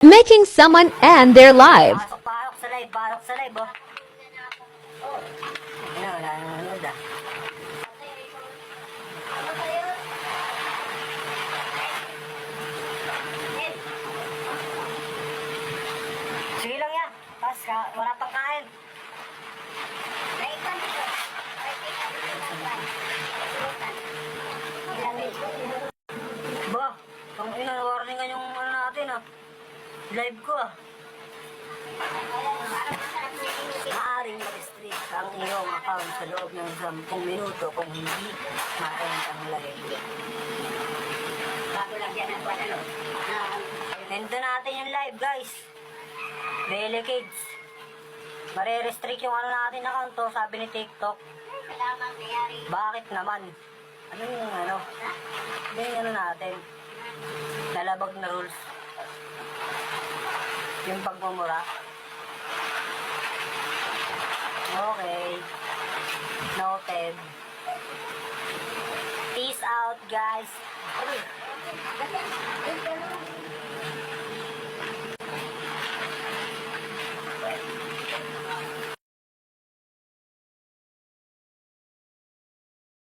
making someone end their life. Pasok sa live, oh. Ano, wala nang nanonood ah. Sige lang yan. Wala pang kain. Ba, kung ina-warningan yung ano natin ah. Live ko ah. Maaaring mag-restrict ang iyong account sa loob ng 10 minuto kung hindi ma-end ang live. Bago lang yan ang panalo. Nendo natin yung live guys. Bele Kids. Mare-restrict yung ano natin account to, sabi ni TikTok. Bakit naman? Ano yung ano? Ano yung ano natin? Lalabag na rules. Yung pagmumura. Okay. Noted. Peace out, guys.